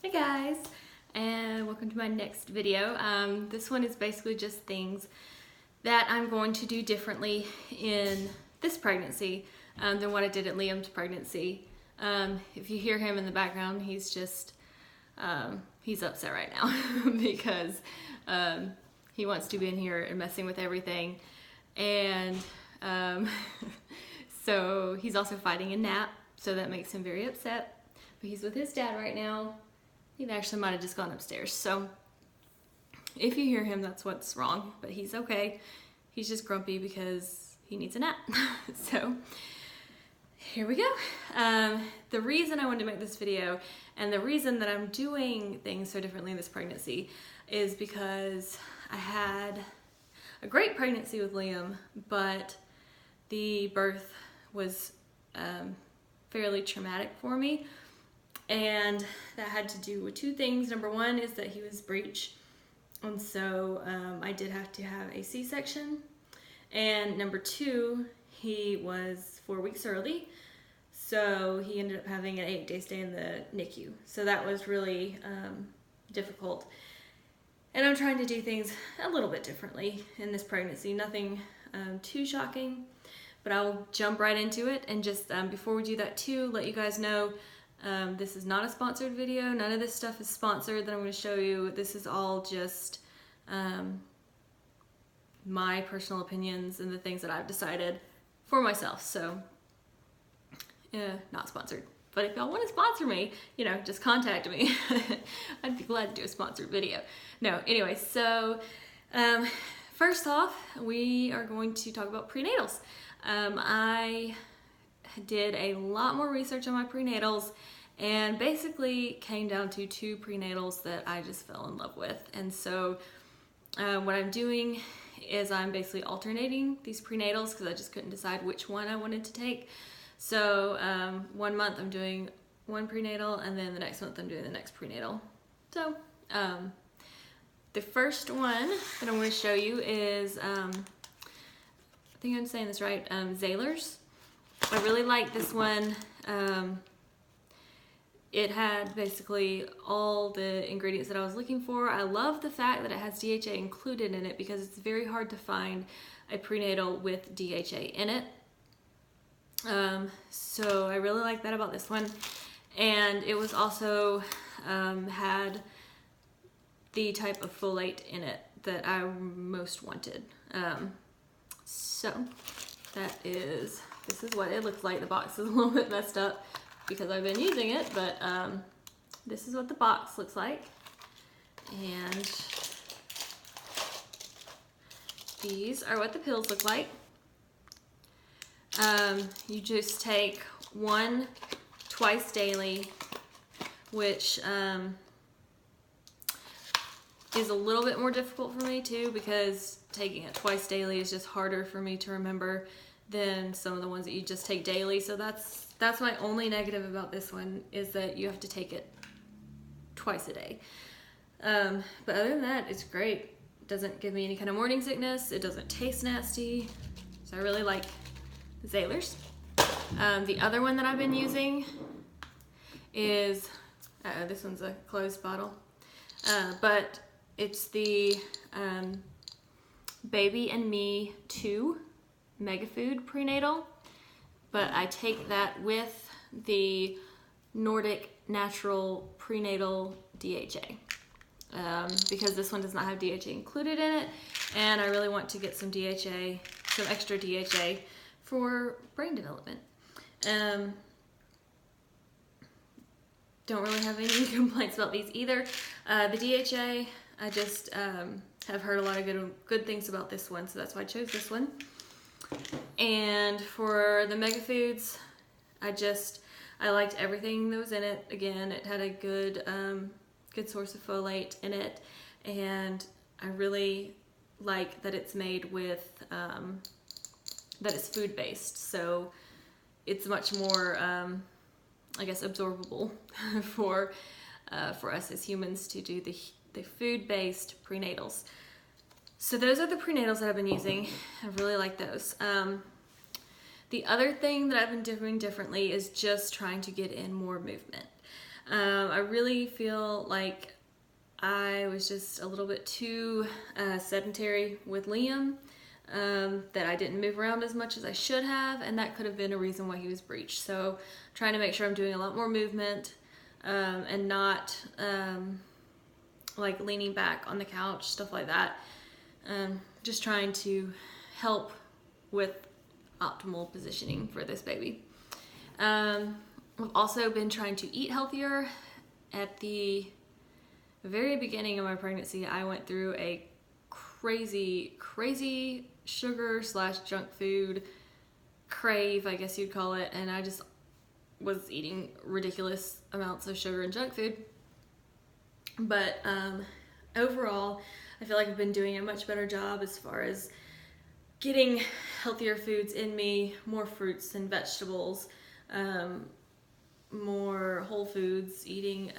Hey guys, and welcome to my next video. This one is basically just things that I'm going to do differently in this pregnancy than what I did at Liam's pregnancy. If you hear him in the background, he's just, he's upset right now because he wants to be in here and messing with everything. And so he's also fighting a nap, so that makes him very upset. But he's with his dad right now. He actually might have just gone upstairs. So if you hear him, that's what's wrong, but he's okay. He's just grumpy because he needs a nap. So here we go. The reason I wanted to make this video and the reason that I'm doing things so differently in this pregnancy is because I had a great pregnancy with Liam, but the birth was fairly traumatic for me. And that had to do with two things. Number one is that he was breech, and so I did have to have a C-section. And number two, he was 4 weeks early, so he ended up having an 8-day stay in the NICU. So that was really difficult. And I'm trying to do things a little bit differently in this pregnancy. Nothing too shocking, but I'll jump right into it. And just before we do that too, let you guys know, this is not a sponsored video. None of this stuff is sponsored that I'm going to show you. This is all just my personal opinions and the things that I've decided for myself. So, not sponsored. But if y'all want to sponsor me, you know, just contact me. I'd be glad to do a sponsored video. No, anyway, so first off, we are going to talk about prenatals. I did a lot more research on my prenatals and basically came down to two prenatals that I just fell in love with. And so what I'm doing is I'm basically alternating these prenatals because I just couldn't decide which one I wanted to take. So 1 month I'm doing one prenatal, and then the next month I'm doing the next prenatal. So the first one that I'm going to show you is, I think I'm saying this right, Zahler's. I really like this one. It had basically all the ingredients that I was looking for. I love the fact that it has DHA included in it because it's very hard to find a prenatal with DHA in it. So I really like that about this one. And it was also had the type of folate in it that I most wanted. So this is what it looks like. The box is a little bit messed up because I've been using it, but this is what the box looks like. And these are what the pills look like. You just take one twice daily, which is a little bit more difficult for me too, because taking it twice daily is just harder for me to remember than some of the ones that you just take daily. So that's my only negative about this one, is that you have to take it twice a day. But other than that, it's great. It doesn't give me any kind of morning sickness. It doesn't taste nasty. So I really like Zahler's. The other one that I've been using is, this one's a closed bottle, but it's the Baby and Me 2 Mega Food Prenatal, but I take that with the Nordic Natural Prenatal DHA because this one does not have DHA included in it, and I really want to get some DHA, some extra DHA for brain development. Don't really have any complaints about these either. The DHA, I just have heard a lot of good things about this one, so that's why I chose this one. And for the Mega Foods, I liked everything that was in it. Again, it had a good source of folate in it, and I really like that it's made with, that it's food-based, so it's much more, I guess, absorbable for us as humans to do the food-based prenatals. So those are the prenatals that I've been using. I really like those. The other thing that I've been doing differently is just trying to get in more movement. I really feel like I was just a little bit too sedentary with Liam, that I didn't move around as much as I should have, and that could have been a reason why he was breached. So trying to make sure I'm doing a lot more movement, and not like leaning back on the couch, stuff like that. Just trying to help with optimal positioning for this baby. I've also been trying to eat healthier. At the very beginning of my pregnancy, I went through a crazy sugar / junk food crave, I guess you'd call it, and I just was eating ridiculous amounts of sugar and junk food. But overall, I feel like I've been doing a much better job as far as getting healthier foods in me, more fruits and vegetables, more whole foods, eating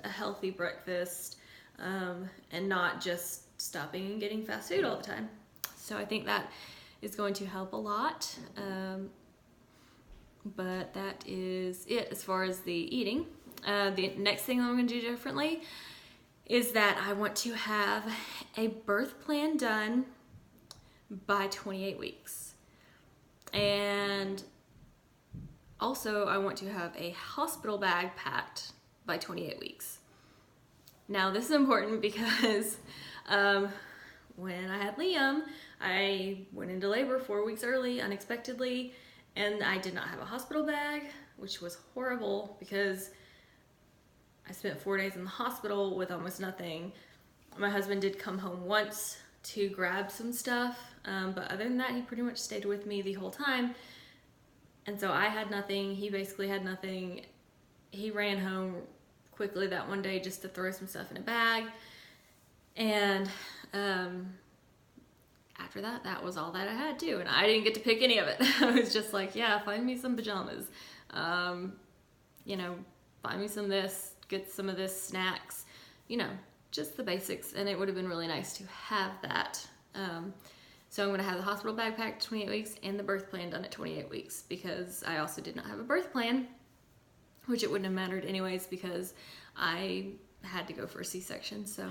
a healthy breakfast, and not just stopping and getting fast food all the time. So I think that is going to help a lot. But that is it as far as the eating. The next thing I'm going to do differently is that I want to have a birth plan done by 28 weeks. And also I want to have a hospital bag packed by 28 weeks. Now this is important because when I had Liam, I went into labor 4 weeks early, unexpectedly, and I did not have a hospital bag, which was horrible because I spent 4 days in the hospital with almost nothing. My husband did come home once to grab some stuff, but other than that, he pretty much stayed with me the whole time. And so I had nothing, he basically had nothing. He ran home quickly that one day just to throw some stuff in a bag. And after that, that was all that I had to, and I didn't get to pick any of it. I was just like, yeah, find me some pajamas, you know, find me some of this, get some of this, snacks, you know, just the basics, and it would have been really nice to have that. So I'm going to have the hospital bag packed 28 weeks and the birth plan done at 28 weeks because I also did not have a birth plan, which it wouldn't have mattered anyways because I had to go for a C-section. So,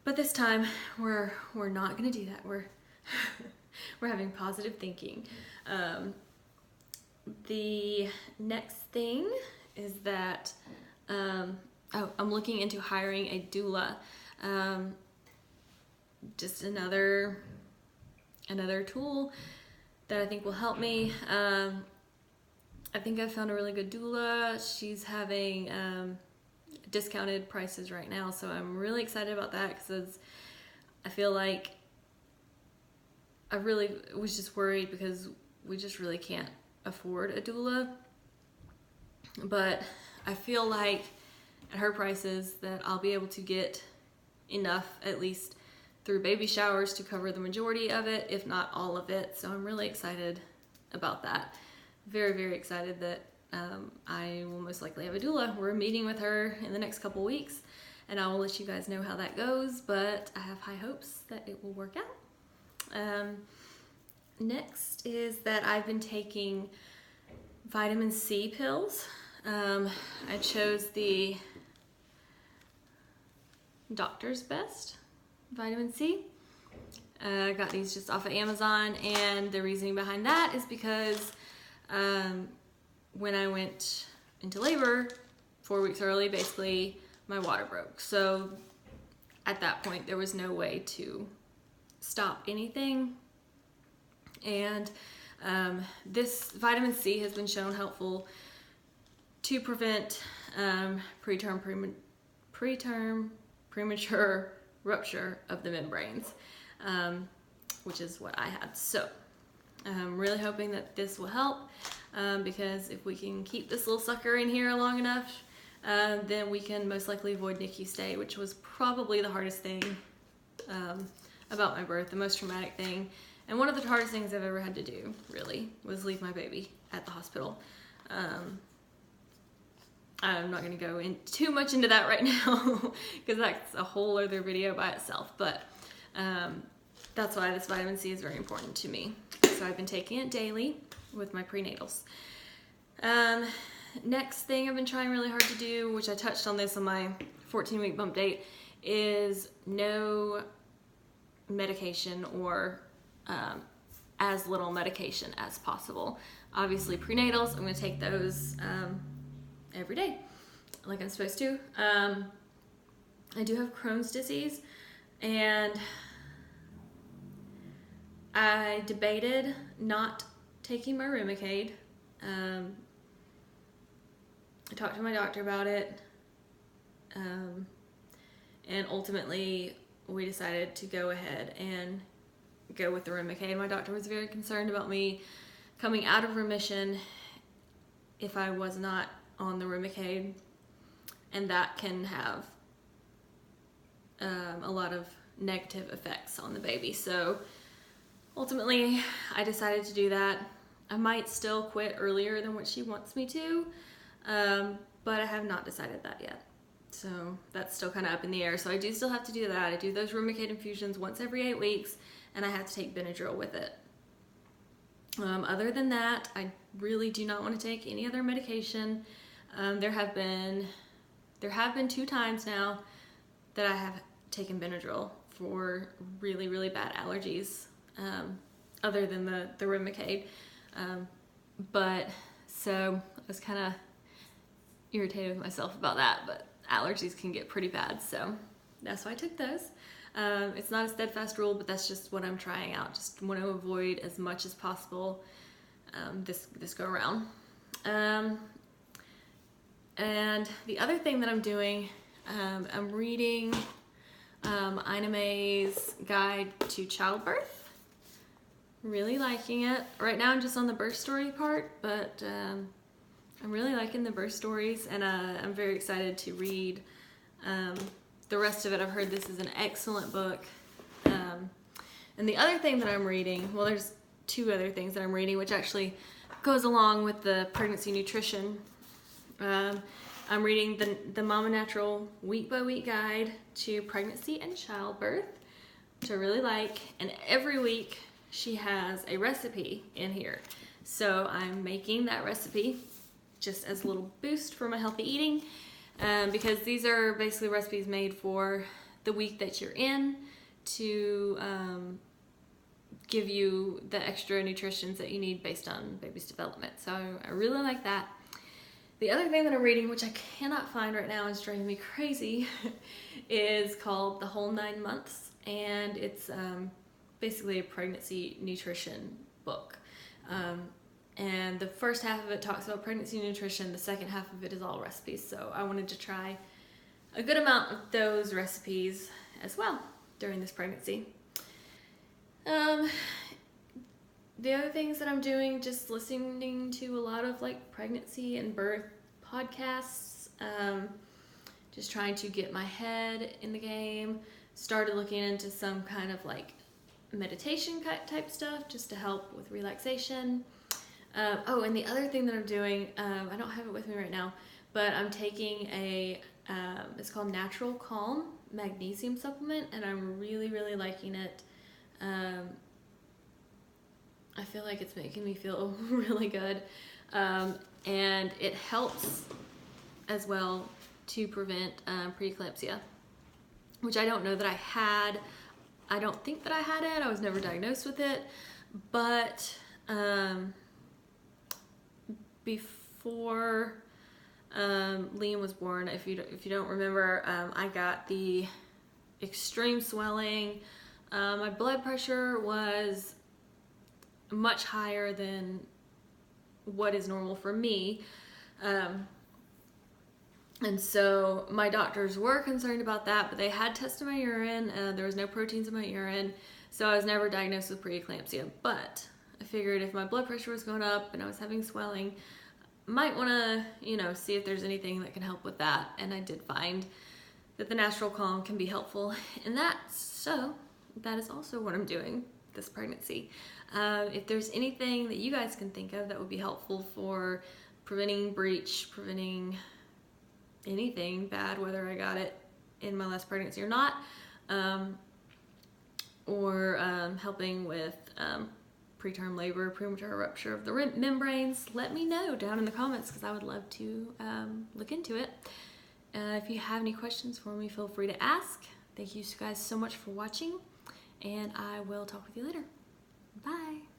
but this time we're not going to do that. We're having positive thinking. The next thing is that I'm looking into hiring a doula. Just another tool that I think will help me. I think I found a really good doula. She's having discounted prices right now, so I'm really excited about that because I feel like I really was just worried because we just really can't afford a doula. But I feel like at her prices that I'll be able to get enough, at least through baby showers, to cover the majority of it, if not all of it. So I'm really excited about that. Very, very excited that I will most likely have a doula. We're meeting with her in the next couple weeks, and I will let you guys know how that goes, but I have high hopes that it will work out. Next is that I've been taking vitamin C pills. I chose the Doctor's Best vitamin C. I got these just off of Amazon, and the reasoning behind that is because when I went into labor 4 weeks early, basically my water broke. So at that point there was no way to stop anything, and this vitamin C has been shown helpful to prevent premature rupture of the membranes, which is what I had. So I'm really hoping that this will help, because if we can keep this little sucker in here long enough, then we can most likely avoid NICU stay, which was probably the hardest thing about my birth, the most traumatic thing, and one of the hardest things I've ever had to do, really, was leave my baby at the hospital. I'm not going to go in too much into that right now because that's a whole other video by itself, but that's why this vitamin C is very important to me. So I've been taking it daily with my prenatals. next thing I've been trying really hard to do, which I touched on this on my 14-week bump date, is no medication or as little medication as possible. Obviously prenatals, I'm going to take those every day like I'm supposed to. I do have Crohn's disease, and I debated not taking my Remicade. I talked to my doctor about it, and ultimately we decided to go ahead and go with the Remicade. My doctor was very concerned about me coming out of remission if I was not on the Remicade, and that can have a lot of negative effects on the baby. So ultimately I decided to do that. I might still quit earlier than what she wants me to, but I have not decided that yet. So that's still kind of up in the air. So I do still have to do that. I do those Remicade infusions once every 8 weeks, and I have to take Benadryl with it. Other than that, I really do not want to take any other medication. There have been 2 times now that I have taken Benadryl for really, really bad allergies, other than the Remicade. But so I was kind of irritated with myself about that, but allergies can get pretty bad, so that's why I took those. It's not a steadfast rule, but that's just what I'm trying out. Just want to avoid as much as possible this go around. And the other thing that I'm doing, I'm reading Ina May's Guide to Childbirth. Really liking it. Right now I'm just on the birth story part, but I'm really liking the birth stories, and I'm very excited to read the rest of it. I've heard this is an excellent book. And the other thing that I'm reading, well, there's 2 other things that I'm reading, which actually goes along with the pregnancy nutrition. I'm reading the Mama Natural week-by-week guide to pregnancy and childbirth, which I really like. And every week she has a recipe in here. So I'm making that recipe just as a little boost for my healthy eating, because these are basically recipes made for the week that you're in to give you the extra nutritions that you need based on baby's development. So I really like that. The other thing that I'm reading, which I cannot find right now and is driving me crazy, is called The Whole 9 Months, and it's basically a pregnancy nutrition book. And the first half of it talks about pregnancy nutrition, the second half of it is all recipes. So I wanted to try a good amount of those recipes as well during this pregnancy. The other things that I'm doing, just listening to a lot of like pregnancy and birth podcasts, just trying to get my head in the game. Started looking into some kind of like meditation type stuff just to help with relaxation. And the other thing that I'm doing, I don't have it with me right now, but I'm taking it's called Natural Calm magnesium supplement, and I'm really, really liking it. I feel like it's making me feel really good. And it helps as well to prevent preeclampsia, which I don't know that I had. I don't think that I had it. I was never diagnosed with it, but before Liam was born, if you don't remember, I got the extreme swelling. My blood pressure was much higher than what is normal for me, and so my doctors were concerned about that, but they had tested my urine. There was no proteins in my urine, so I was never diagnosed with preeclampsia. But I figured if my blood pressure was going up and I was having swelling, might want to, see if there's anything that can help with that. And I did find that the Natural Calm can be helpful in that. So that is also what I'm doing this pregnancy. If there's anything that you guys can think of that would be helpful for preventing breech, preventing anything bad, whether I got it in my last pregnancy or not, or helping with preterm labor, premature rupture of the membranes, let me know down in the comments because I would love to look into it. If you have any questions for me, feel free to ask. Thank you guys so much for watching, and I will talk with you later. Bye.